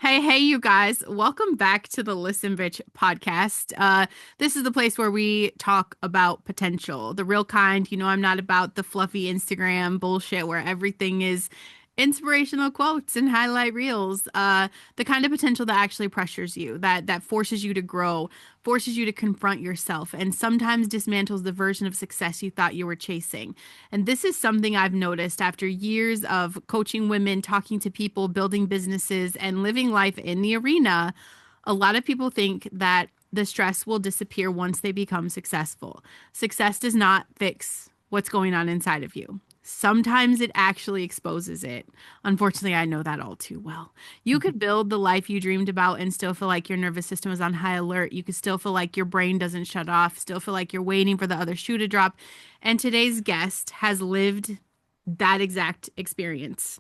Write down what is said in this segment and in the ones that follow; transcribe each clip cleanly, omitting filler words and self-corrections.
Hey, you guys. Welcome back to the Listen Bitch podcast. This is the place where we talk about potential, the real kind. I'm not about the fluffy Instagram bullshit where everything is inspirational quotes and highlight reels. The kind of potential that actually pressures you, that forces you to grow, forces you to confront yourself, and sometimes dismantles the version of success you thought you were chasing. And this is something I've noticed after years of coaching women, talking to people, building businesses, and living life in the arena. A lot of people think that the stress will disappear once they become successful. Success does not fix what's going on inside of you. Sometimes it actually exposes it. Unfortunately, I know that all too well. You could build the life you dreamed about and still feel like your nervous system is on high alert. You could still feel like your brain doesn't shut off, still feel like you're waiting for the other shoe to drop. And today's guest has lived that exact experience.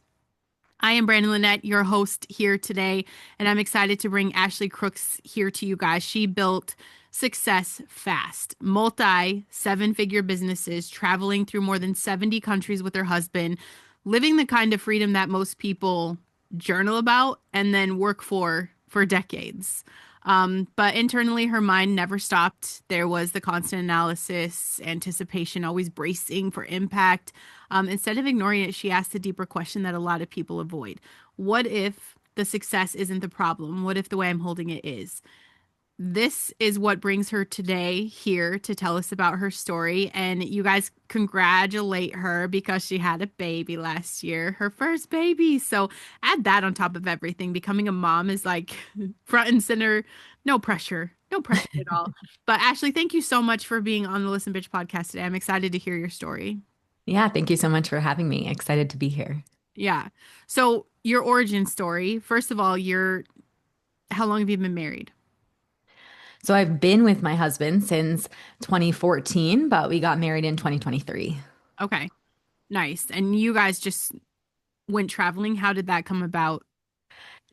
I am Brandon Lynette, your host here today, and I'm excited to bring Ashley Krooks here to you guys. She built success fast, multi seven-figure businesses, traveling through more than 70 countries with her husband, living the kind of freedom that most people journal about and then work for decades. But internally, her mind never stopped. There was the constant analysis, anticipation, always bracing for impact. Instead of ignoring it, she asked the deeper question that a lot of people avoid. What if the success isn't the problem? What if the way I'm holding it is? This is what brings her today here to tell us about her story. And you guys congratulate her because she had a baby last year, her first baby. So add that on top of everything. Becoming a mom is like front and center, no pressure, no pressure at all. But Ashley, thank you so much for being on the Listen Bitch podcast today. I'm excited to hear your story. Yeah, thank you so much for having me. Excited to be here. Yeah. So your origin story, first of all, how long have you been married? So I've been with my husband since 2014, but we got married in 2023. Okay. Nice. And you guys just went traveling. How did that come about?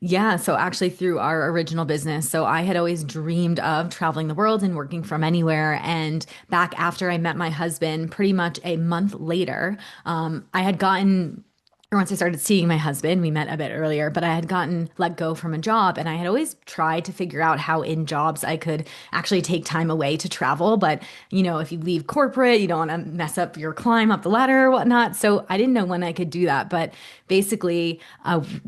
Yeah, so actually through our original business. So I had always dreamed of traveling the world and working from anywhere. And back after I met my husband, pretty much a month later, I had gotten or once I started seeing my husband, we met a bit earlier, but I had gotten let go from a job and I had always tried to figure out how in jobs I could actually take time away to travel. But, if you leave corporate, you don't want to mess up your climb up the ladder or whatnot. So I didn't know when I could do that. But basically,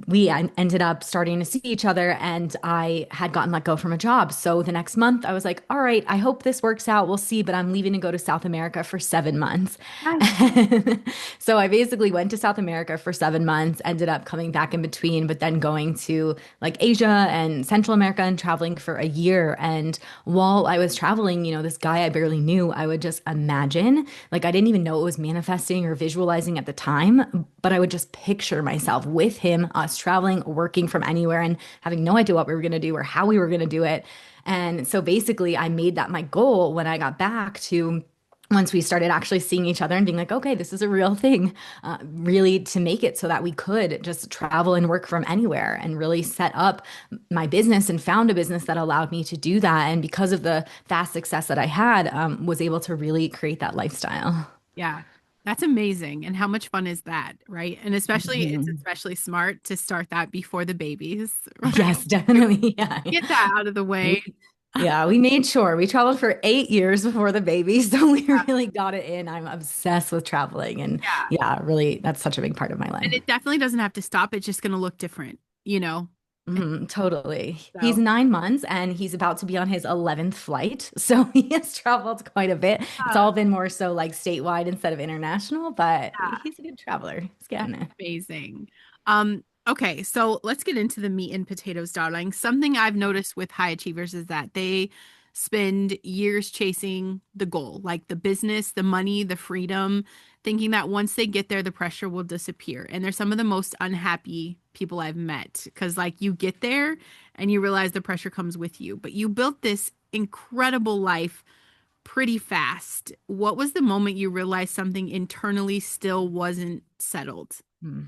we ended up starting to see each other and I had gotten let go from a job. So the next month I was like, all right, I hope this works out. We'll see. But I'm leaving to go to South America for 7 months. Nice. So I basically went to South America for 7 months, ended up coming back in between, but then going to like Asia and Central America and traveling for a year. And while I was traveling, this guy I barely knew, I would just imagine, like I didn't even know it was manifesting or visualizing at the time, but I would just picture myself with him, us traveling, working from anywhere, and having no idea what we were going to do or how we were going to do it. And so basically, I made that my goal when I got back to once we started actually seeing each other and being like, okay, this is a real thing, really to make it so that we could just travel and work from anywhere and really set up my business and found a business that allowed me to do that. And because of the fast success that I had, was able to really create that lifestyle. Yeah. That's amazing. And how much fun is that, right? And especially, it's Mhm. especially smart to start that before the babies, right? Yes, definitely. Yeah. Get that out of the way. Yeah, we made sure we traveled for 8 years before the baby. So we Yeah. really got it in. I'm obsessed with traveling. And Yeah. yeah, really, that's such a big part of my And life. it definitely doesn't have to stop. It's just going to look different. And Totally. He's so, 9 months and he's about to be on his 11th flight. So he has traveled quite a bit. It's uh, all been more so like statewide instead of international, but yeah, he's a good traveler. He's getting it. amazing. Okay, so let's get into the meat and potatoes, darling. Something I've noticed with high achievers is that they spend years chasing the goal, like the business, the money, the freedom, thinking that once they get there, the pressure will disappear. And they're some of the most unhappy people I've met because, like, you get there and you realize the pressure comes with you, but you built this incredible life pretty fast. What was the moment you realized something internally still wasn't settled? Hmm.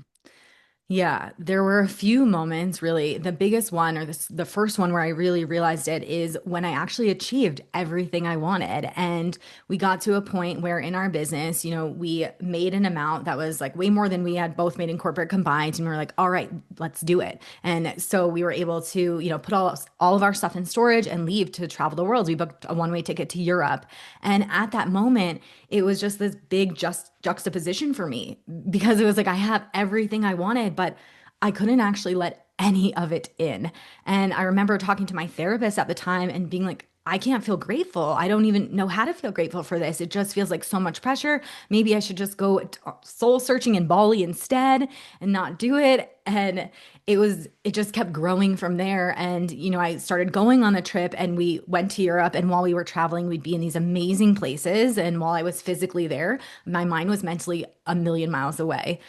Yeah, there were a few moments really. The biggest one, or the first one where I really realized it, is when I actually achieved everything I wanted. And we got to a point where in our business, we made an amount that was like way more than we had both made in corporate combined. And we were like, all right, let's do it. And so we were able to, put all of our stuff in storage and leave to travel the world. We booked a one-way ticket to Europe. And at that moment, it was just this big juxtaposition for me because it was like I have everything I wanted, but I couldn't actually let any of it in. And I remember talking to my therapist at the time and being like, I can't feel grateful. I don't even know how to feel grateful for this. It just feels like so much pressure. Maybe I should just go soul searching in Bali instead and not do it. And it just kept growing from there. And, I started going on a trip and we went to Europe. And while we were traveling, we'd be in these amazing places. And while I was physically there, my mind was mentally a million miles away.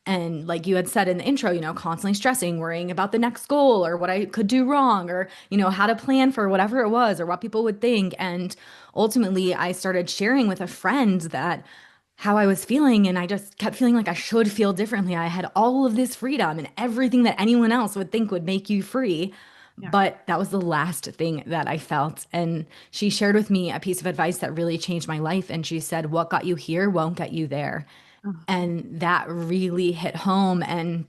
And like you had said in the intro, constantly stressing, worrying about the next goal or what I could do wrong or, how to plan for whatever it was or what people would think. And ultimately, I started sharing with a friend that how I was feeling. And I just kept feeling like I should feel differently. I had all of this freedom and everything that anyone else would think would make you free. Yeah. But that was the last thing that I felt. And she shared with me a piece of advice that really changed my life. And she said, what got you here won't get you there. Oh, And that really hit home and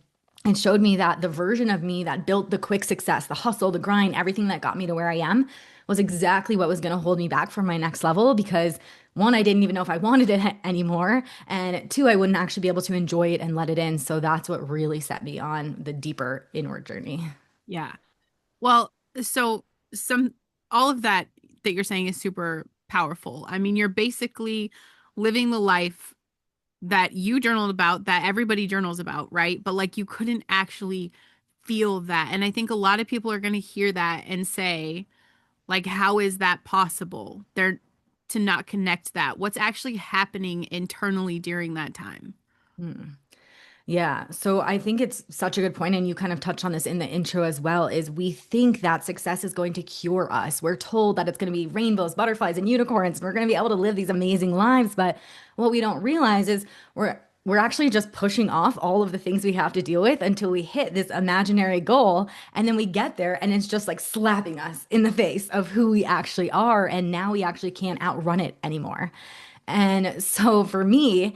showed me that the version of me that built the quick success, the hustle, the grind, everything that got me to where I am was exactly what was going to hold me back from my next level because one, I didn't even know if I wanted it anymore. And two, I wouldn't actually be able to enjoy it and let it in. So that's what really set me on the deeper inward journey. yeah. Well, so some all of that you're saying is super powerful. I mean, you're basically living the life that you journaled about, that everybody journals about, right? But like you couldn't actually feel that. And I think a lot of people are going to hear that and say, like, how is that possible? They're to not connect that. What's actually happening internally during that time? Hmm. Yeah. So I think it's such a good point, and you kind of touched on this in the intro as well, is we think that success is going to cure us. We're told that it's going to be rainbows, butterflies, and unicorns, and we're going to be able to live these amazing lives. But what we don't realize is we're actually just pushing off all of the things we have to deal with until we hit this imaginary goal. And then we get there and it's just like slapping us in the face of who we actually are. And now we actually can't outrun it anymore. And so for me,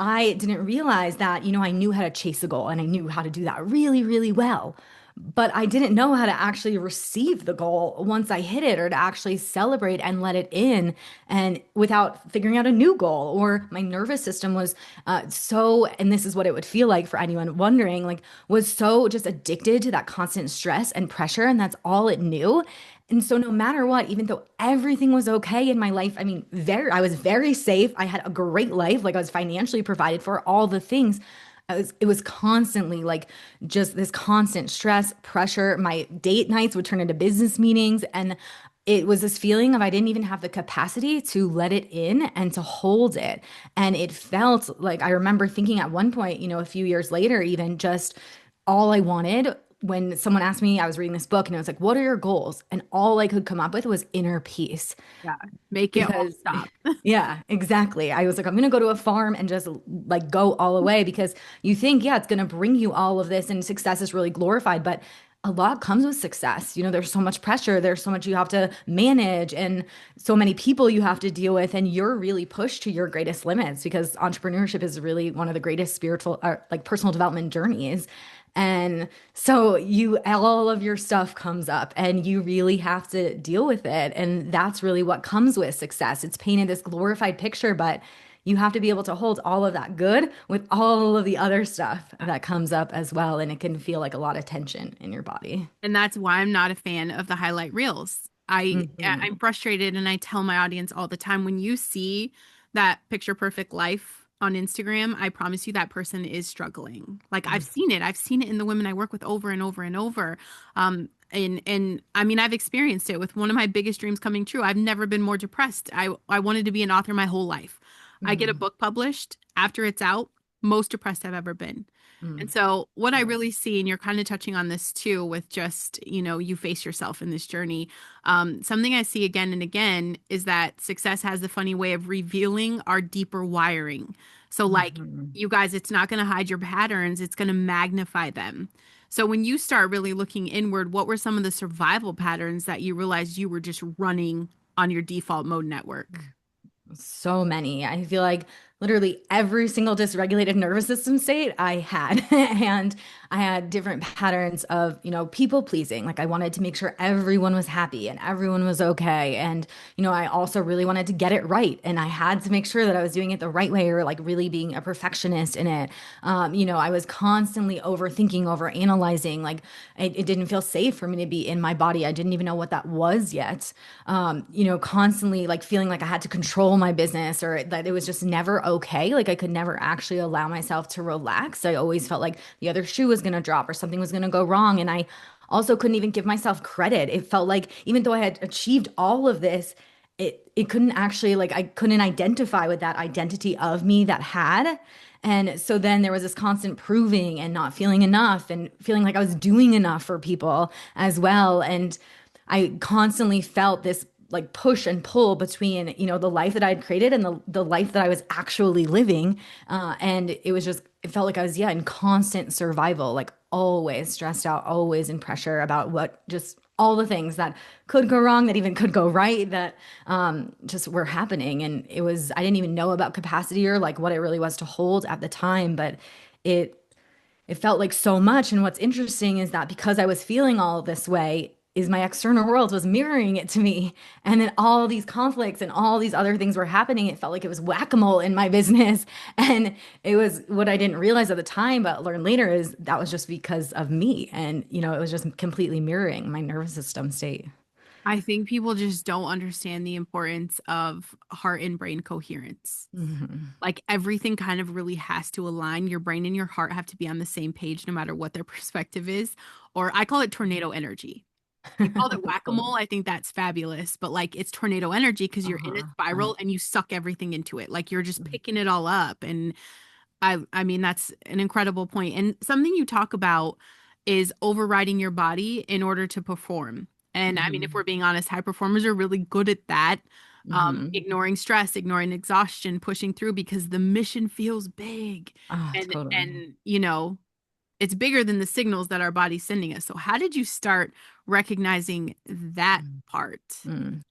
I didn't realize that, I knew how to chase a goal and I knew how to do that really, really well. But I didn't know how to actually receive the goal once I hit it or to actually celebrate and let it in and without figuring out a new goal. Or my nervous system was and this is what it would feel like for anyone wondering, like, was so just addicted to that constant stress and pressure. And that's all it knew. And so no matter what, even though everything was okay in my life, I mean, I was very safe. I had a great life. Like I was financially provided for all the things. It was constantly like just this constant stress, pressure. My date nights would turn into business meetings. And it was this feeling of I didn't even have the capacity to let it in and to hold it. And it felt like I remember thinking at one point, a few years later, even just all I wanted when someone asked me, I was reading this book and it was like, what are your goals? And all I could come up with was inner peace. Yeah. Make it all Because, stop. yeah, exactly. I was like, I'm going to go to a farm and just like go all the way because you think, yeah, it's going to bring you all of this and success is really glorified. But a lot comes with success. There's so much pressure, there's so much you have to manage, and so many people you have to deal with. And you're really pushed to your greatest limits because entrepreneurship is really one of the greatest spiritual, like personal development journeys. And so all of your stuff comes up and you really have to deal with it. And that's really what comes with success. It's painted this glorified picture, but you have to be able to hold all of that good with all of the other stuff that comes up as well. And it can feel like a lot of tension in your body. And that's why I'm not a fan of the highlight reels. I'm Mhm. frustrated and I tell my audience all the time when you see that picture perfect life on Instagram, I promise you that person is struggling. Like I've seen it. I've seen it in the women I work with over and over and over. And I mean I've experienced it with one of my biggest dreams coming true. I've never been more depressed. I wanted to be an author my whole life. I get a Mhm. book published after it's out, most depressed I've ever been. And Mhm. so, what I Yeah. really see, and you're kind of touching on this too, with just, you face yourself in this journey. Something I see again and again is that success has the funny way of revealing our deeper wiring. So like Mhm. you guys, it's not going to hide your patterns, it's going to magnify them. So when you start really looking inward, what were some of the survival patterns that you realized you were just running on your default mode network? So many. I feel like literally every single dysregulated nervous system state I had. And I had different patterns of, people pleasing. Like I wanted to make sure everyone was happy and everyone was okay. And, I also really wanted to get it right. And I had to make sure that I was doing it the right way or like really being a perfectionist in it. I was constantly overthinking, over analyzing. Like it didn't feel safe for me to be in my body. I didn't even know what that was yet. Constantly like feeling like I had to control my business or that it was just never okay. Like I could never actually allow myself to relax. I always felt like the other shoe was going to drop or something was going to go wrong. And I also couldn't even give myself credit. It felt like even though I had achieved all of this, it couldn't actually like I couldn't identify with that identity of me that had. And so then there was this constant proving and not feeling enough and feeling like I was doing enough for people as well. And I constantly felt this like push and pull between, the life that I had created and the life that I was actually living. And it felt like I was, yeah, in constant survival, like always stressed out, always in pressure about what just all the things that could go wrong, that even could go right, that just were happening. And I didn't even know about capacity or like what it really was to hold at the time, but it, it felt like so much. And what's interesting is that because I was feeling all this way, is my external world was mirroring it to me. And then all these conflicts and all these other things were happening. It felt like it was whack-a-mole in my business. And it was what I didn't realize at the time, but learned later is that was just because of me. And, it was just completely mirroring my nervous system state. I think people just don't understand the importance of heart and brain coherence. Mhm. Like everything kind of really has to align. Your brain and your heart have to be on the same page no matter what their perspective is. Or I call it tornado energy. You called it whack-a-mole. I think that's fabulous, but like it's tornado energy because you're in a Uh-huh. spiral Right. and you suck everything into it. Like you're just picking it all up. And I mean that's an incredible point. And something you talk about is overriding your body in order to perform. And I mean, if Mhm. we're being honest, high performers are really good at that. Mhm. Ignoring stress, ignoring exhaustion, pushing through because the mission feels big. Oh, And totally. and you know, it's bigger than the signals that our body's sending us. So how did you start recognizing that part? Mm.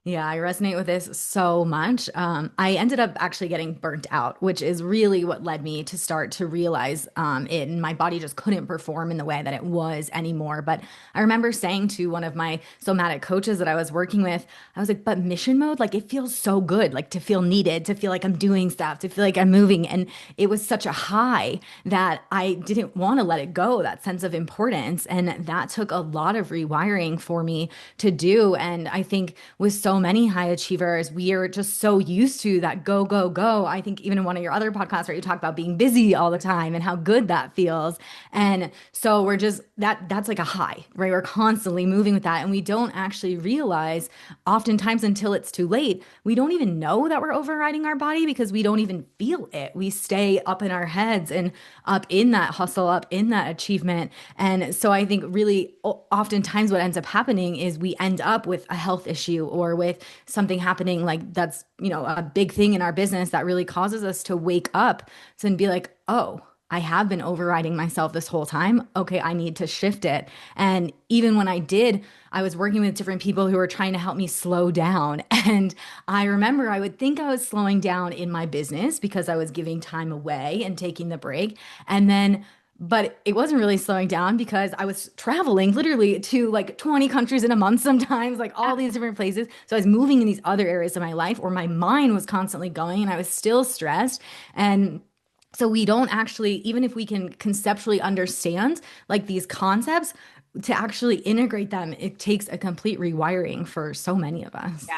Yeah, I resonate with this so much. I ended up actually getting burnt out, which is really what led me to start to realize it. And my body just couldn't perform in the way that it was anymore. But I remember saying to one of my somatic coaches that I was working with, I was like, but mission mode, like it feels so good, like to feel needed, to feel like I'm doing stuff, to feel like I'm moving. And it was such a high that I didn't want to let it go, that sense of importance. And that took a lot of rewiring for me to do. And I think with so many high achievers, we are just so used to that go, go, go. I think even in one of your other podcasts where you talk about being busy all the time and how good that feels. And so we're just that's like a high, right? We're constantly moving with that. And we don't actually realize oftentimes until it's too late, we don't even know that we're overriding our body because we don't even feel it. We stay up in our heads and up in that hustle, up in that achievement. And so I think really oftentimes what ends up happening is we end up with a health issue or with something happening like that's, a big thing in our business that really causes us to wake up and be like, oh, I have been overriding myself this whole time. Okay, I need to shift it. And even when I did, I was working with different people who were trying to help me slow down. And I remember I would think I was slowing down in my business because I was giving time away and taking the break. And then but it wasn't really slowing down because I was traveling literally to like 20 countries in a month sometimes, like all these different places. So I was moving in these other areas of my life, or my mind was constantly going and I was still stressed. And so we don't actually, even if we can conceptually understand like these concepts, to actually integrate them, it takes a complete rewiring for so many of us. Yeah.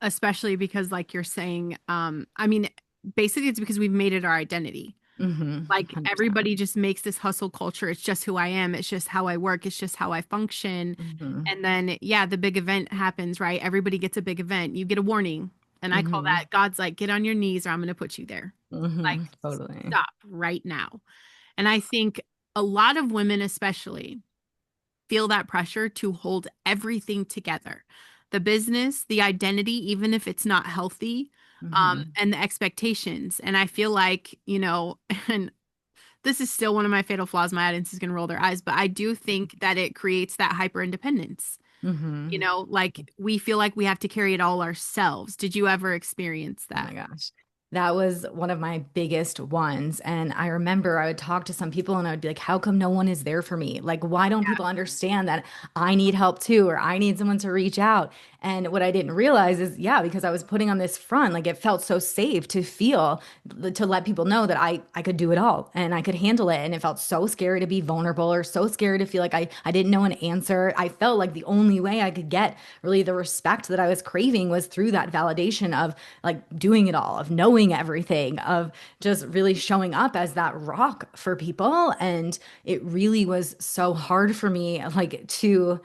Especially because like you're saying, I mean, basically it's because we've made it our identity. Mm-hmm. Like 100%. everybody just makes this hustle culture. It's just who I am. It's just how I work. It's just how I function. Mm-hmm. And then, yeah, the big event happens, right? Everybody gets a big event. You get a warning. And I call Mm-hmm. that God's like, get on your knees or I'm going to put you there. Like, Mm-hmm. Totally. stop right now. And I think a lot of women, especially, feel that pressure to hold everything together. The business, the identity, even if it's not healthy, Hmm. and the expectations. And I feel like, and this is still one of my fatal flaws. My audience is going to roll their eyes, but I do think that it creates that hyper independence. Hmm. Like we feel like we have to carry it all ourselves. Did you ever experience Oh my that? gosh. That was one of my biggest ones. And I remember I would talk to some people and I would be like, how come no one is there for me? Like, why don't people understand that I need help too, or I need someone to reach out? And what I didn't realize is, yeah, because I was putting on this front, like it felt so safe to feel, to let people know that I could do it all and I could handle it. And it felt so scary to be vulnerable or so scary to feel like I didn't know an answer. I felt like the only way I could get really the respect that I was craving was through that validation of like doing it all, of knowing everything, of just really showing up as that rock for people. And it really was so hard for me, like to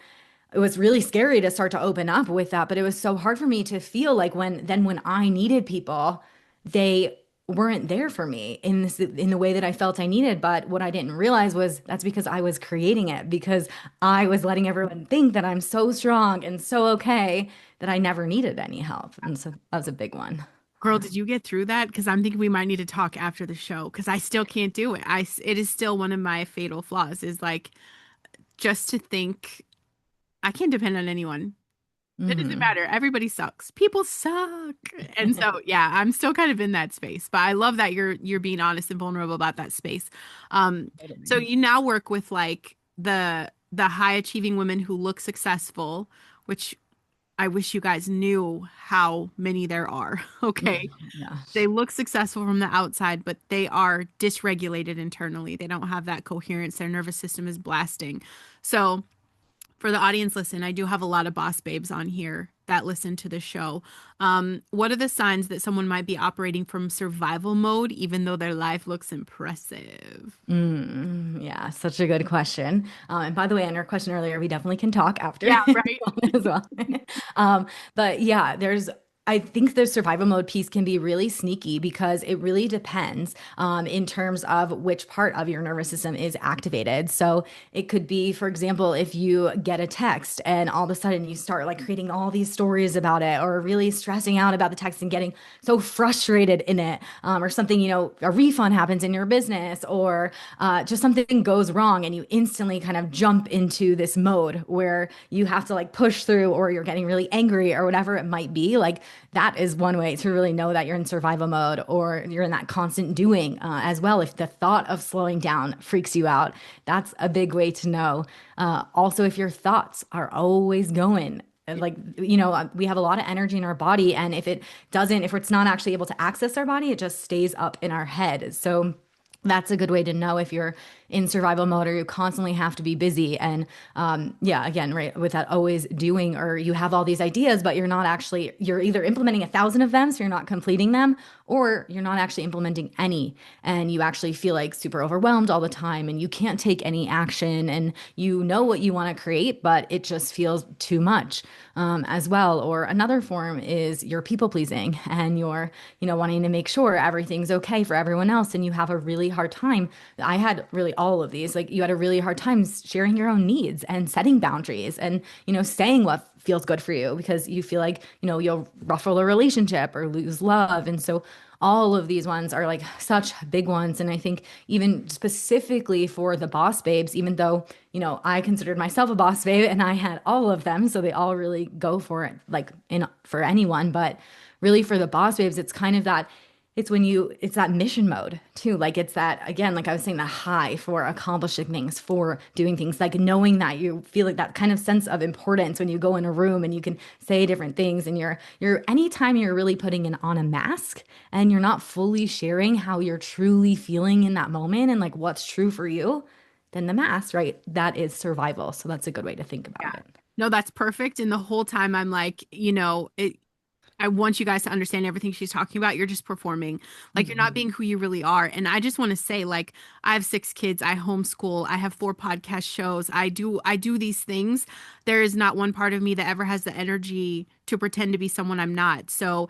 it was really scary to start to open up with that, but it was so hard for me to feel like when I needed people, they weren't there for me in the way that I felt I needed. But what I didn't realize was that's because I was creating it, because I was letting everyone think that I'm so strong and so okay that I never needed any help. And so that was a big one. Girl, did you get through that? Because I'm thinking we might need to talk after the show because I still can't do it. It is still one of my fatal flaws is like just to think I can't depend on anyone. It doesn't Hmm. matter. Everybody sucks. People suck. And so, yeah, I'm still kind of in that space, but I love that you're being honest and vulnerable about that space. So Totally. you now work with like the high achieving women who look successful, which I wish you guys knew how many there are. Okay. Yeah. They look successful from the outside, but they are dysregulated internally. They don't have that coherence. Their nervous system is blasting. So, for the audience listen, I do have a lot of boss babes on here that listen to the show. What are the signs that someone might be operating from survival mode, even though their life looks impressive? Yeah, such a good question. And by the way, on your question earlier, we definitely can talk after Yeah, right. as well. Um, but yeah, I think the survival mode piece can be really sneaky because it really depends in terms of which part of your nervous system is activated. So it could be, for example, if you get a text and all of a sudden you start like creating all these stories about it or really stressing out about the text and getting so frustrated in it, or something, a refund happens in your business or just something goes wrong and you instantly kind of jump into this mode where you have to like push through or you're getting really angry or whatever it might be. Like that is one way to really know that you're in survival mode or you're in that constant doing as well. If the thought of slowing down freaks you out, that's a big way to know. Also, if your thoughts are always going, like we have a lot of energy in our body, and if it's not actually able to access our body, it just stays up in our head. So that's a good way to know if you're in survival mode or you constantly have to be busy. And yeah, again, right, with that always doing, or you have all these ideas, but you're either implementing 1,000 of them, so you're not completing them, or you're not actually implementing any. And you actually feel like super overwhelmed all the time and you can't take any action and you know what you want to create, but it just feels too much as well. Or another form is you're people pleasing and you're, wanting to make sure everything's okay for everyone else. And you have a really hard time. I had really all of these, like you had a really hard time sharing your own needs and setting boundaries and, saying what feels good for you because you feel like, you'll ruffle a relationship or lose love. And so all of these ones are like such big ones. And I think even specifically for the boss babes, even though, I considered myself a boss babe and I had all of them, so they all really go for it, like for anyone. But really for the boss babes, it's kind of that it's that mission mode too. Like it's that, again, like I was saying, that high for accomplishing things, for doing things, like knowing that you feel like that kind of sense of importance when you go in a room and you can say different things and anytime you're really putting on a mask and you're not fully sharing how you're truly feeling in that moment and like what's true for you, then the mask, right? That is survival. So that's a good way to think Yeah. about it. No, that's perfect. And the whole time I'm like, I want you guys to understand everything she's talking about. You're just performing. Like you're not Mhm. being who you really are. And I just want to say, like, I have 6 kids, I homeschool, I have 4 podcast shows. I do these things. There is not one part of me that ever has the energy to pretend to be someone I'm not. So,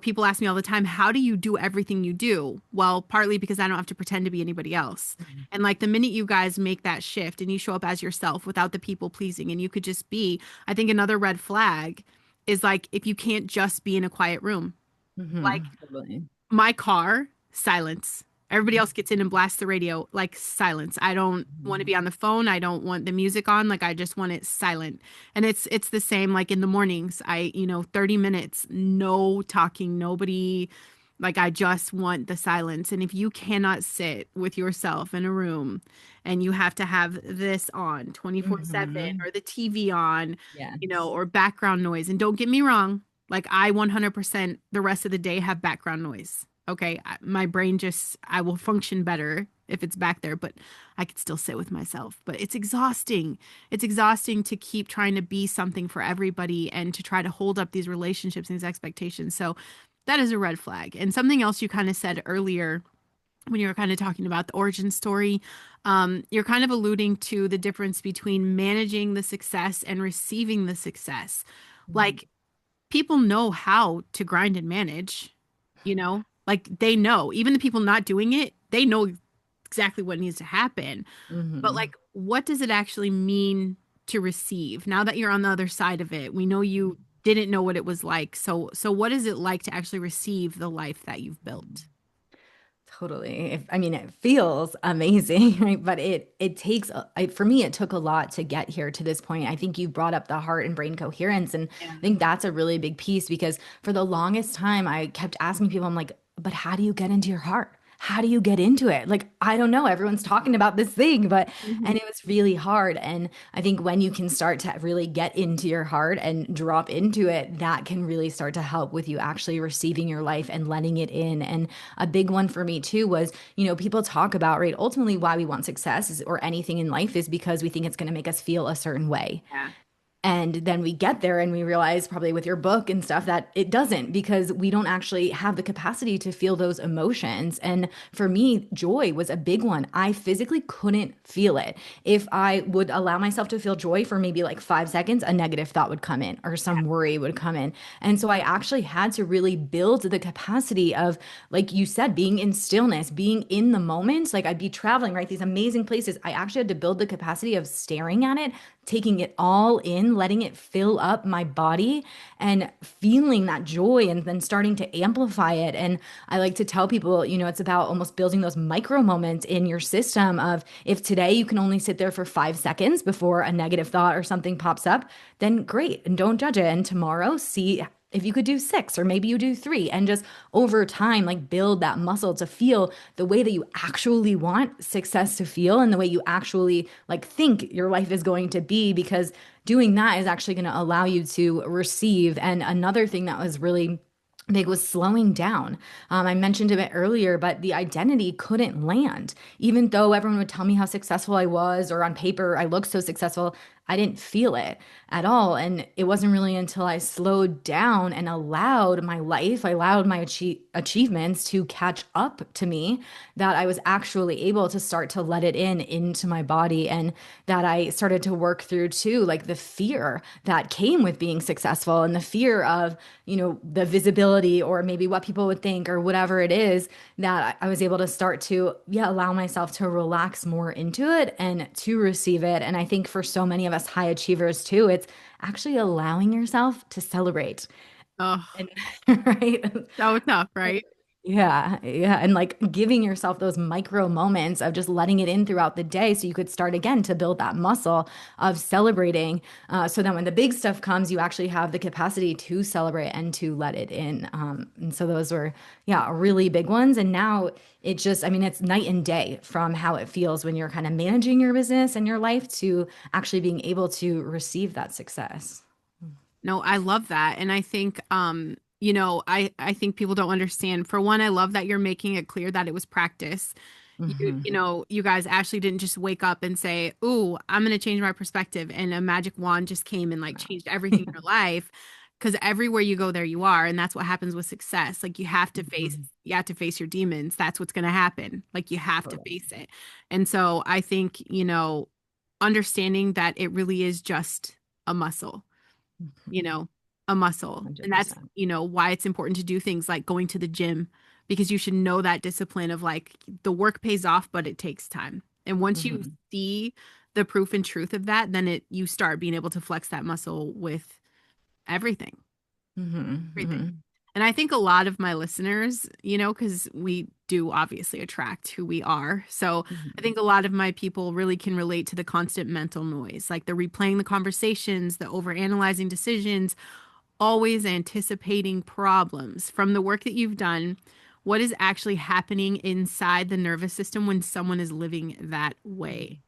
people ask me all the time, how do you do everything you do? Well, partly because I don't have to pretend to be anybody else. And like the minute you guys make that shift and you show up as yourself without the people pleasing and you could just be, I think another red flag is like if you can't just be in a quiet room. Hmm. Like Totally. my car, silence. Everybody else gets in and blasts the radio, like silence. I don't want to Mhm. be on the phone. I don't want the music on. Like I just want it silent. And it's the same like in the mornings. 30 minutes, no talking, nobody. Like I just want the silence. And if you cannot sit with yourself in a room and you have to have this on 24/7 Mhm. or the TV on, Yes. or background noise. And don't get me wrong, like I 100% the rest of the day have background noise. Okay, my brain just I will function better if it's back there, but I could still sit with myself. But it's exhausting. It's exhausting to keep trying to be something for everybody and to try to hold up these relationships and these expectations. So that is a red flag. And something else you kind of said earlier when you were kind of talking about the origin story, you're kind of alluding to the difference between managing the success and receiving the success. Mhm. Like people know how to grind and manage, like they know, even the people not doing it, they know exactly what needs to happen. But Mhm. like, what does it actually mean to receive? Now that you're on the other side of it, we know you didn't know what it was like. So what is it like to actually receive the life that you've built? Totally. I mean, it feels amazing, right? But it takes for me, it took a lot to get here to this point. I think you brought up the heart and brain coherence, and Yeah. I think that's a really big piece because for the longest time, I kept asking people, I'm like, but how do you get into your heart? How do you get into it? Like, I don't know. Everyone's talking about this thing, but Mhm. and it was really hard. And I think when you can start to really get into your heart and drop into it, that can really start to help with you actually receiving your life and letting it in. And a big one for me too was, people talk about, right, ultimately why we want success or anything in life is because we think it's going to make us feel a certain way. Yeah. And then we get there and we realize, probably with your book and stuff, that it doesn't because we don't actually have the capacity to feel those emotions. And for me, joy was a big one. I physically couldn't feel it. If I would allow myself to feel joy for maybe like 5 seconds, a negative thought would come in or some worry would come in. And so I actually had to really build the capacity of, like you said, being in stillness, being in the moment. Like I'd be traveling, right? These amazing places. I actually had to build the capacity of staring at it, taking it all in, letting it fill up my body and feeling that joy and then starting to amplify it. And I like to tell people, it's about almost building those micro moments in your system of if today you can only sit there for 5 seconds before a negative thought or something pops up, then great. And don't judge it. And tomorrow, see if you could do six or maybe you do three and just over time like build that muscle to feel the way that you actually want success to feel and the way you actually like think your life is going to be, because doing that is actually going to allow you to receive. And another thing that was really big was slowing down. I mentioned a bit earlier, but the identity couldn't land. Even though everyone would tell me how successful I was, or on paper I looked so successful, I didn't feel it at all. And it wasn't really until I slowed down and allowed my life, I allowed my achievements to catch up to me, that I was actually able to start to let it in into my body. And that I started to work through too, like the fear that came with being successful and the fear of, the visibility or maybe what people would think or whatever it is, that I was able to start to, yeah, allow myself to relax more into it and to receive it. And I think for so many of us high achievers too, it's actually allowing yourself to celebrate. Oh, And right. so tough, right? Yeah, yeah. And like giving yourself those micro moments of just letting it in throughout the day so you could start again to build that muscle of celebrating. So that when the big stuff comes, you actually have the capacity to celebrate and to let it in. And so those were, yeah, really big ones. And now it just, I mean, it's night and day from how it feels when you're kind of managing your business and your life to actually being able to receive that success. No, I love that. And I think I think people don't understand. For one, I love that you're making it clear that it was practice. Hmm. You guys actually didn't just wake up and say, "Ooh, I'm going to change my perspective," and a magic wand just came and like changed everything in your life. Because everywhere you go, there you are, and that's what happens with success. Like Mhm. you have to face your demons. That's what's going to happen. Like you have to Totally. face it. And so I think, understanding that it really is just a muscle, you Mhm. know, a muscle. And that's, 100%. why it's important to do things like going to the gym, because you should know that discipline of like the work pays off, but it takes time. And once you Hmm. see the proof and truth of that, then you start being able to flex that muscle with everything, Hmm. everything. Hmm. And I think a lot of my listeners, because we do obviously attract who we are. So I Mhm. think a lot of my people really can relate to the constant mental noise, like the replaying the conversations, the overanalyzing decisions, always anticipating problems. From the work that you've done, what is actually happening inside the nervous system when someone is living that way?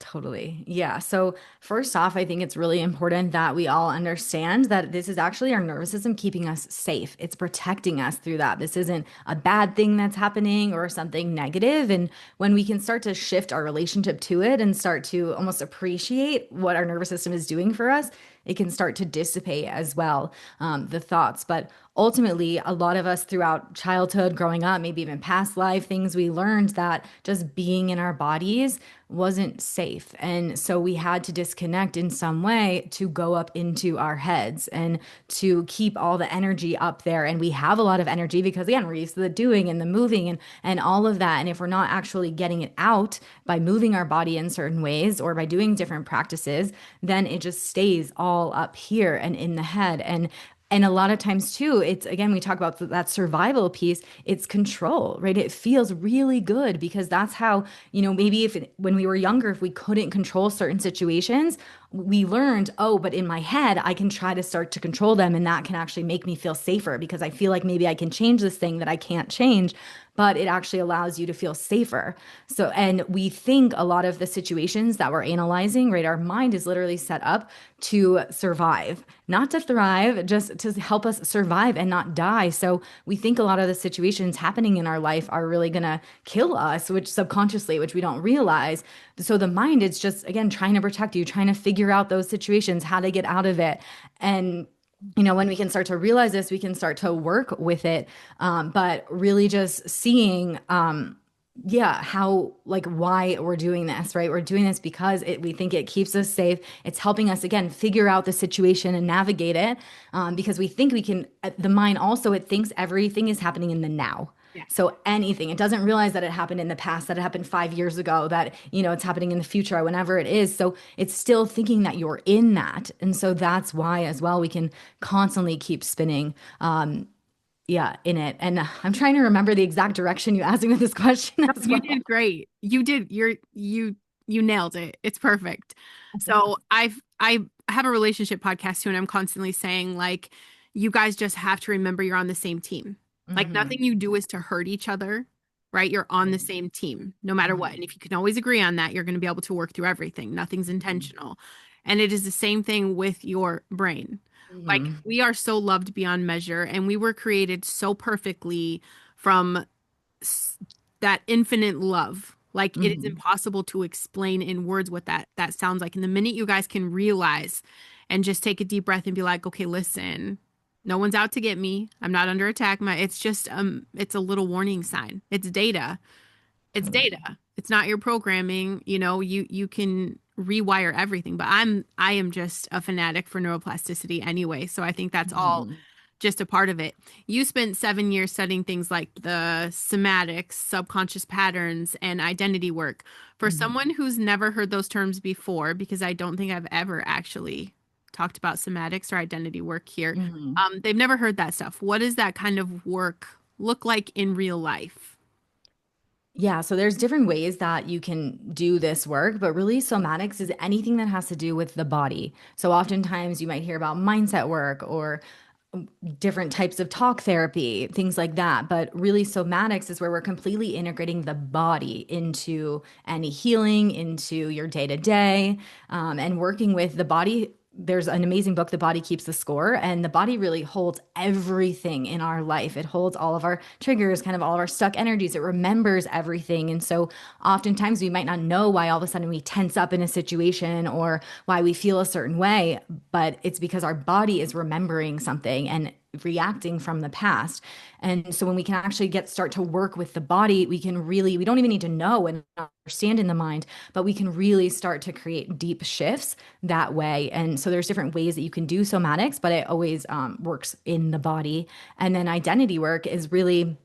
Totally. Yeah. So, first off, I think it's really important that we all understand that this is actually our nervous system keeping us safe. It's protecting us through that. This isn't a bad thing that's happening or something negative. And when we can start to shift our relationship to it and start to almost appreciate what our nervous system is doing for us, it can start to dissipate as well, the thoughts. But ultimately, a lot of us throughout childhood, growing up, maybe even past life, things we learned that just being in our bodies wasn't safe. And so we had to disconnect in some way to go up into our heads and to keep all the energy up there. And we have a lot of energy because, again, we're used to the doing and the moving and all of that. And if we're not actually getting it out by moving our body in certain ways or by doing different practices, then it just stays all up here and in the head. And a lot of times too, it's again, we talk about that survival piece, it's control, right? It feels really good because that's how, maybe when we were younger, if we couldn't control certain situations, we learned, oh, but in my head, I can try to start to control them. And that can actually make me feel safer because I feel like maybe I can change this thing that I can't change, but it actually allows you to feel safer. So, and we think a lot of the situations that we're analyzing, right? Our mind is literally set up to survive, not to thrive, just to help us survive and not die. So we think a lot of the situations happening in our life are really going to kill us, which subconsciously, which we don't realize. So the mind is just, again, trying to protect you, trying to figure out those situations, how to get out of it. And when we can start to realize this, we can start to work with it. But really just seeing, yeah, how, like, why we're doing this, right? We're doing this because we think it keeps us safe. It's helping us, again, figure out the situation and navigate it, because we think we can, the mind also, it thinks everything is happening in the now. Yes. So anything, it doesn't realize that it happened in the past, that it happened 5 years ago, that, it's happening in the future or whenever it is. So it's still thinking that you're in that. And so that's why as well, we can constantly keep spinning. Yeah, in it. And I'm trying to remember the exact direction you asked me with this question No, as you well. did great. You did. You nailed it. It's perfect. So I have a relationship podcast too, and I'm constantly saying like, you guys just have to remember you're on the same team. Like Hmm. nothing you do is to hurt each other, right? You're on the same team no matter what. Hmm. And if you can always agree on that, you're going to be able to work through everything. Nothing's intentional. And it is the same thing with your brain. Like Hmm. we are so loved beyond measure, and we were created so perfectly from s- that infinite love. Like it is Hmm. impossible to explain in words what that sounds like. And the minute you guys can realize and just take a deep breath and be like, okay, listen, no one's out to get me. I'm not under attack. It's just it's a little warning sign. It's data. It's Totally. data. It's not your programming. You can rewire everything. But I am just a fanatic for neuroplasticity anyway. So I think that's all Hmm. just a part of it. You spent 7 years studying things like the somatics, subconscious patterns, and identity work. For Hmm. someone who's never heard those terms before, because I don't think I've ever actually talked about somatics or identity work here, Hmm. they've never heard that stuff. What does that kind of work look like in real life? Yeah, so there's different ways that you can do this work, but really somatics is anything that has to do with the body. So oftentimes you might hear about mindset work or different types of talk therapy, things like that. But really, somatics is where we're completely integrating the body into any healing, into your day to day, and working with the body. There's an amazing book, The Body Keeps the Score, and the body really holds everything in our life. It holds all of our triggers, kind of all of our stuck energies. It remembers everything. And so oftentimes we might not know why all of a sudden we tense up in a situation or why we feel a certain way, but it's because our body is remembering something and reacting from the past. And so when we can actually start to work with the body, we don't even need to know and understand in the mind, but we can really start to create deep shifts that way. And so there's different ways that you can do somatics, but it always works in the body. And then identity work is really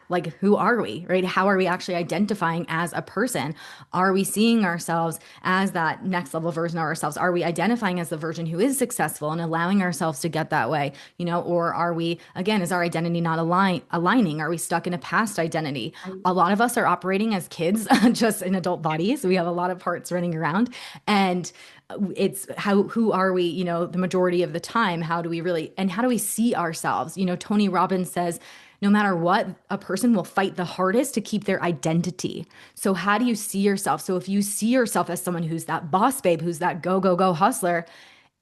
like who are we, right? How are we actually identifying as a person? Are we seeing ourselves as that next level version of ourselves? Are we identifying as the version who is successful and allowing ourselves to get that way, or are we, again, is our identity not aligning? Are we stuck in a past identity? A lot of us are operating as kids just in adult bodies. We have a lot of parts running around, and it's who are we, the majority of the time? How do we really, and how do we see ourselves? Tony Robbins says, no matter what, a person will fight the hardest to keep their identity. So, how do you see yourself? So, if you see yourself as someone who's that boss babe, who's that go, go, go hustler,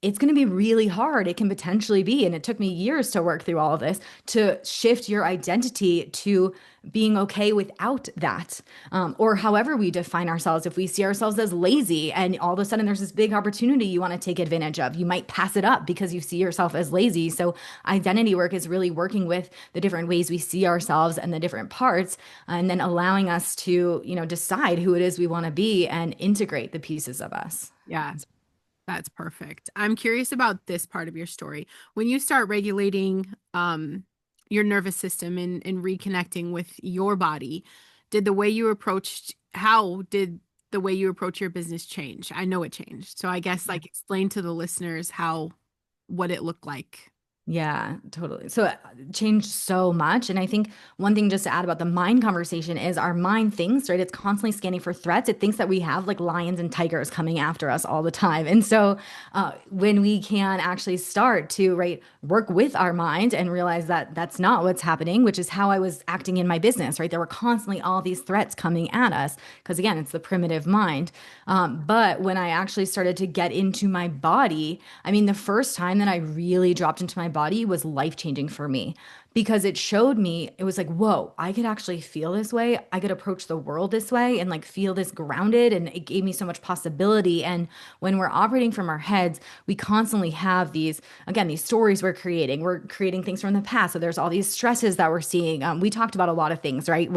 it's going to be really hard. It can potentially be. And it took me years to work through all of this to shift your identity to being okay without that. Or however we define ourselves. If we see ourselves as lazy and all of a sudden there's this big opportunity you want to take advantage of, you might pass it up because you see yourself as lazy. So identity work is really working with the different ways we see ourselves and the different parts, and then allowing us to, decide who it is we want to be and integrate the pieces of us. Yeah. That's perfect. I'm curious about this part of your story. When you start regulating your nervous system and reconnecting with your body, how did the way you approach your business change? I know it changed. So I guess like explain to the listeners what it looked like. Yeah, totally. So it changed so much. And I think one thing just to add about the mind conversation is our mind thinks, right? It's constantly scanning for threats. It thinks that we have like lions and tigers coming after us all the time. And so when we can actually start to, right, work with our mind and realize that that's not what's happening, which is how I was acting in my business, right? There were constantly all these threats coming at us because, again, it's the primitive mind. But when I actually started to get into my body, I mean, the first time that I really dropped into my body was life changing for me because it showed me, it was like, whoa, I could actually feel this way. I could approach the world this way and like feel this grounded. And it gave me so much possibility. And when we're operating from our heads, we constantly have these, again, these stories we're creating. We're creating things from the past. So there's all these stresses that we're seeing. We talked about a lot of things, right?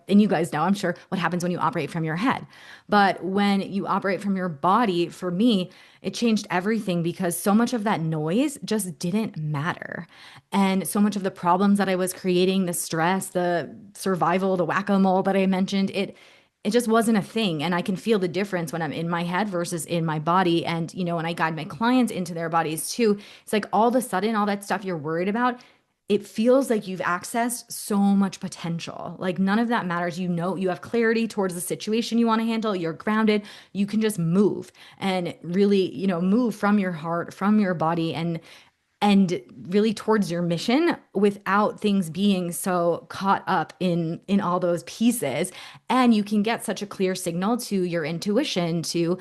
And you guys know, I'm sure, what happens when you operate from your head. But when you operate from your body, for me, it changed everything because so much of that noise just didn't matter. And so much of the problems that I was creating, the stress, the survival, the whack-a-mole that I mentioned, it just wasn't a thing. And I can feel the difference when I'm in my head versus in my body. And, when I guide my clients into their bodies too, it's like all of a sudden, all that stuff you're worried about, it feels like you've accessed so much potential. Like none of that matters. You have clarity towards the situation you want to handle. You're grounded. You can just move and really, move from your heart, from your body, and really towards your mission without things being so caught up in all those pieces. And you can get such a clear signal to your intuition, to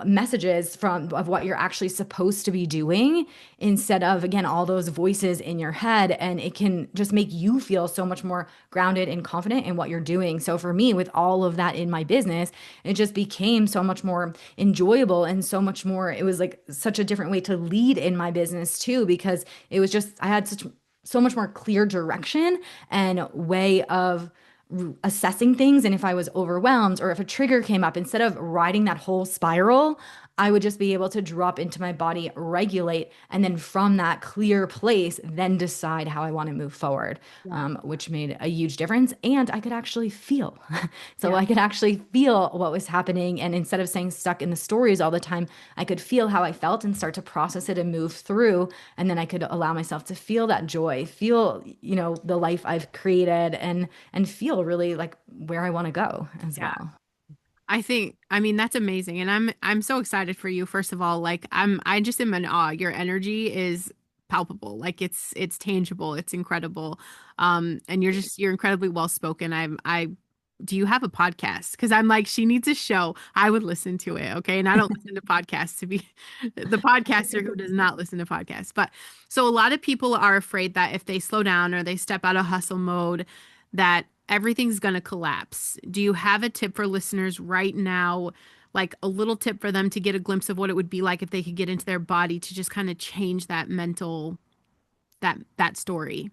messages of what you're actually supposed to be doing, instead of, again, all those voices in your head. And it can just make you feel so much more grounded and confident in what you're doing. So for me, with all of that in my business, it just became so much more enjoyable and so much more, it was like such a different way to lead in my business too, because it was just, I had so much more clear direction and way of assessing things. And if I was overwhelmed or if a trigger came up, instead of riding that whole spiral, I would just be able to drop into my body, regulate, and then from that clear place, then decide how I want to move forward, Yeah. which made a huge difference. And I could actually feel. So Yeah. I could actually feel what was happening. And instead of staying stuck in the stories all the time, I could feel how I felt and start to process it and move through. And then I could allow myself to feel that joy, feel, the life I've created, and feel really like where I want to go as Yeah. well. I mean, that's amazing. And I'm so excited for you. First of all, like I just am in awe. Your energy is palpable. Like it's tangible. It's incredible. And you're incredibly well spoken. Do you have a podcast? Because I'm like, she needs a show. I would listen to it. Okay. And I don't listen to podcasts to be the podcaster who does not listen to podcasts. But so a lot of people are afraid that if they slow down or they step out of hustle mode, that everything's going to collapse. Do you have a tip for listeners right now? Like a little tip for them to get a glimpse of what it would be like if they could get into their body to just kind of change that mental, that story.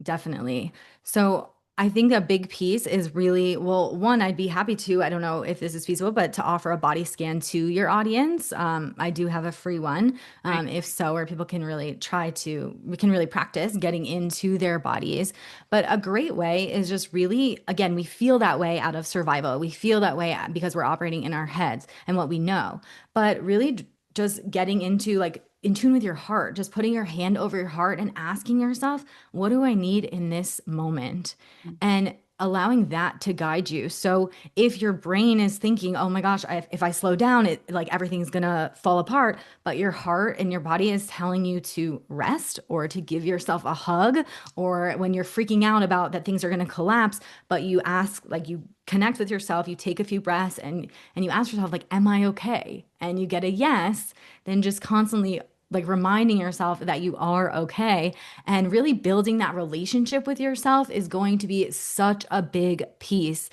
Definitely. So I think a big piece is really, well, one, I'd be happy to, I don't know if this is feasible, but to offer a body scan to your audience. I do have a free one, Right. if so, where people can really we can really practice getting into their bodies. But a great way is just really, again, we feel that way out of survival. We feel that way because we're operating in our heads and what we know. But really, just getting into like, in tune with your heart, just putting your hand over your heart and asking yourself, what do I need in this moment? And allowing that to guide you. So if your brain is thinking, oh my gosh, if I slow down, it like everything's gonna fall apart, but your heart and your body is telling you to rest or to give yourself a hug, or when you're freaking out about that things are gonna collapse, but you ask, like you connect with yourself, you take a few breaths and you ask yourself, like, am I okay? And you get a yes, then just constantly like reminding yourself that you are okay and really building that relationship with yourself is going to be such a big piece,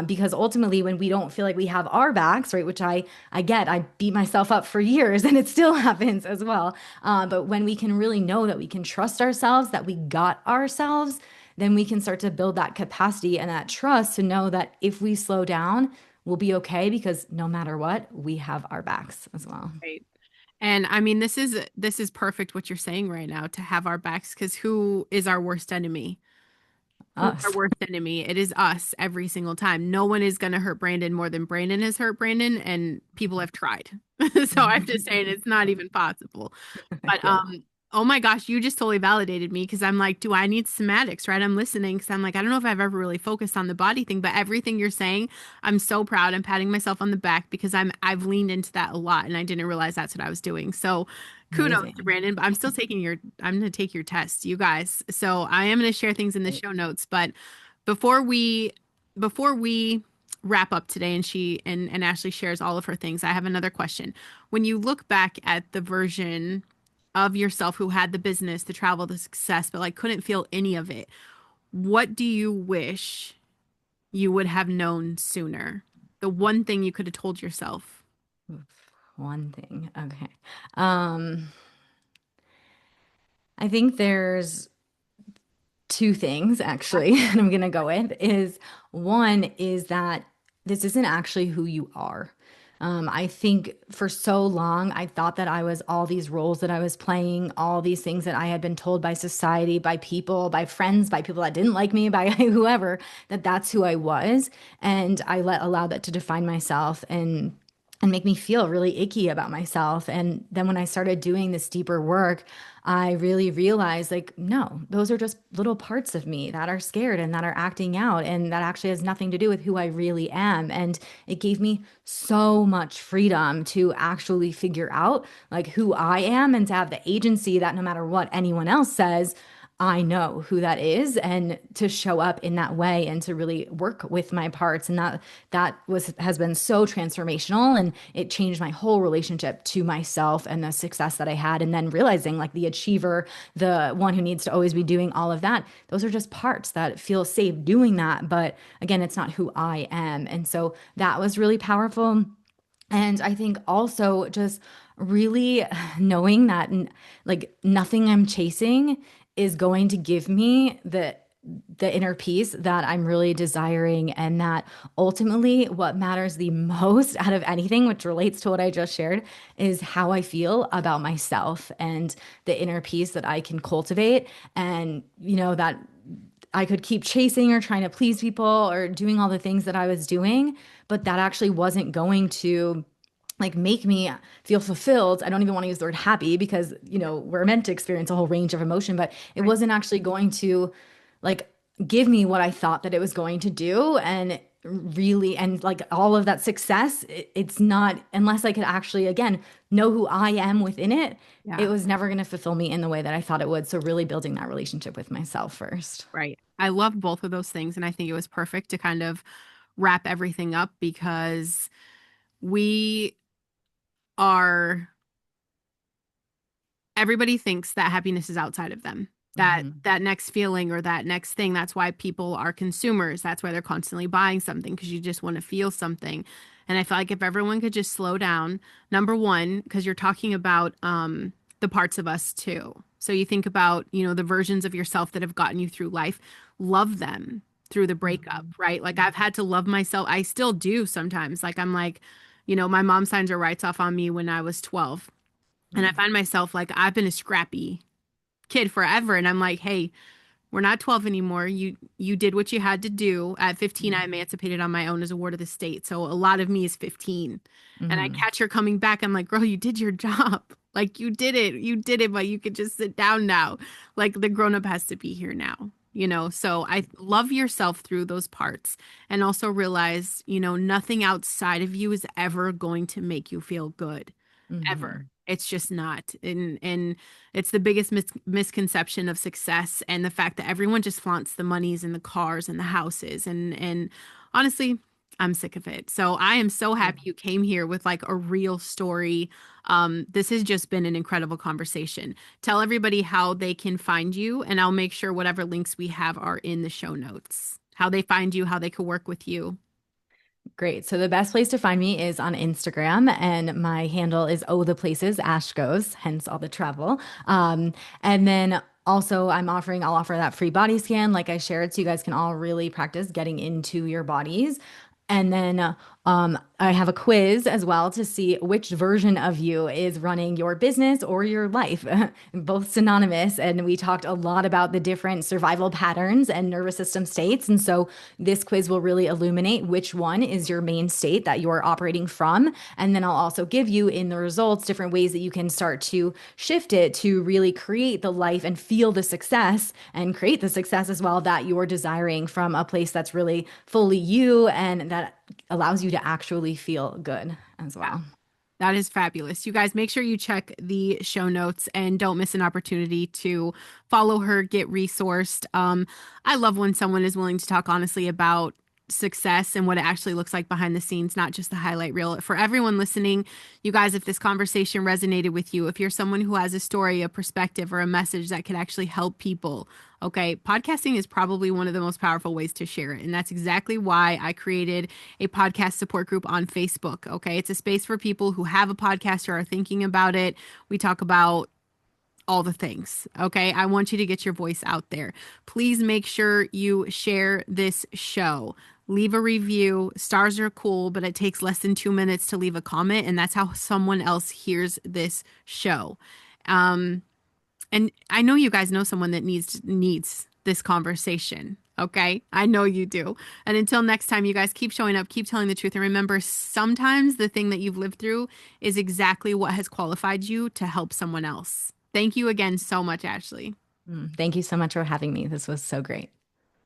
because ultimately when we don't feel like we have our backs, right, which I get, I beat myself up for years and it still happens as well, but when we can really know that we can trust ourselves, that we got ourselves, then we can start to build that capacity and that trust to know that if we slow down, we'll be okay because no matter what, we have our backs as well. Right. And I mean, this is perfect what you're saying right now, to have our backs, because who is our worst enemy? Who's our Us. worst enemy? It is us every single time. No one is going to hurt Brandon more than Brandon has hurt Brandon, and people have tried. So I'm just saying it's not even possible. But Yeah. oh my gosh, you just totally validated me, because I'm like, do I need somatics, right? I'm listening because I'm like, I don't know if I've ever really focused on the body thing, but everything you're saying, I'm so proud. I'm patting myself on the back because I've leaned into that a lot and I didn't realize that's what I was doing. So kudos to Amazing. Brandon, but I'm going to take your test, you guys. So I am going to share things in the Right. show notes, but before we wrap up today and and Ashley shares all of her things, I have another question. When you look back at the version of yourself who had the business, the travel, the success, but like couldn't feel any of it, what do you wish you would have known sooner? The one thing you could have told yourself. Oof, one thing. Okay. Um, I think there's two things actually, and I'm gonna go with is one is that this isn't actually who you are. I think for so long, I thought that I was all these roles that I was playing, all these things that I had been told by society, by people, by friends, by people that didn't like me, by whoever, that that's who I was. And I allowed that to define myself and make me feel really icky about myself. And then when I started doing this deeper work, I really realized like, no, those are just little parts of me that are scared and that are acting out. And that actually has nothing to do with who I really am. And it gave me so much freedom to actually figure out like who I am and to have the agency that no matter what anyone else says, I know who that is, and to show up in that way and to really work with my parts. And that was has been so transformational, and it changed my whole relationship to myself and the success that I had. And then realizing like the achiever, the one who needs to always be doing all of that, those are just parts that feel safe doing that. But again, it's not who I am. And so that was really powerful. And I think also just really knowing that like nothing I'm chasing is going to give me the inner peace that I'm really desiring, and that ultimately what matters the most out of anything, which relates to what I just shared, is how I feel about myself and the inner peace that I can cultivate. And that I could keep chasing or trying to please people or doing all the things that I was doing, but that actually wasn't going to like make me feel fulfilled. I don't even want to use the word happy because, we're meant to experience a whole range of emotion, but it Right. wasn't actually going to like give me what I thought that it was going to do. And really, and like all of that success, it's not, unless I could actually, again, know who I am within it, it Yeah. was never going to fulfill me in the way that I thought it would. So really building that relationship with myself first. Right. I love both of those things. And I think it was perfect to kind of wrap everything up, because we are everybody thinks that happiness is outside of them. That Mhm. that next feeling or that next thing, that's why people are consumers. That's why they're constantly buying something, because you just want to feel something. And I feel like if everyone could just slow down, number one, because you're talking about the parts of us too. So you think about, the versions of yourself that have gotten you through life, love them. through the breakup, Mhm. right? Like I've had to love myself. I still do sometimes. Like I'm like, my mom signs her rights off on me when I was 12. And I Mhm. find myself like I've been a scrappy kid forever. And I'm like, hey, we're not 12 anymore. You did what you had to do. At 15, I emancipated on my own as a ward of the state. So a lot of me is 15. And I Mhm. catch her coming back. I'm like, girl, you did your job. Like you did it. You did it, but you could just sit down now. Like the grown up has to be here now, So I love yourself through those parts and also realize, nothing outside of you is ever going to make you feel good ever. Mhm. It's just not. And it's the biggest misconception of success and the fact that everyone just flaunts the monies and the cars and the houses and honestly, I'm sick of it. So I am so happy you came here with like a real story. This has just been an incredible conversation. Tell everybody how they can find you, and I'll make sure whatever links we have are in the show notes. How they find you, how they could work with you. Great. So the best place to find me is on Instagram, and my handle is Oh the Places Ash Goes, hence all the travel. And then also I'll offer that free body scan, like I shared, so you guys can all really practice getting into your bodies. And then I have a quiz as well to see which version of you is running your business or your life, both synonymous. And we talked a lot about the different survival patterns and nervous system states. And so this quiz will really illuminate which one is your main state that you're operating from. And then I'll also give you in the results different ways that you can start to shift it to really create the life and feel the success and create the success as well that you're desiring from a place that's really fully you and that allows you to actually feel good as well. That is fabulous. You guys make sure you check the show notes and don't miss an opportunity to follow her, get resourced. I love when someone is willing to talk honestly about success and what it actually looks like behind the scenes, not just the highlight reel. For everyone listening, you guys, if this conversation resonated with you, if you're someone who has a story, a perspective, or a message that could actually help people, okay, podcasting is probably one of the most powerful ways to share it. And that's exactly why I created a podcast support group on Facebook. Okay, it's a space for people who have a podcast or are thinking about it. We talk about all the things. Okay. I want you to get your voice out there. Please make sure you share this show. Leave a review. Stars are cool, but it takes less than 2 minutes to leave a comment. And that's how someone else hears this show. Um, and I know you guys know someone that needs this conversation. Okay? I know you do. And until next time, you guys keep showing up, keep telling the truth, and remember sometimes the thing that you've lived through is exactly what has qualified you to help someone else. Thank you again so much, Ashley. Thank you so much for having me. This was so great.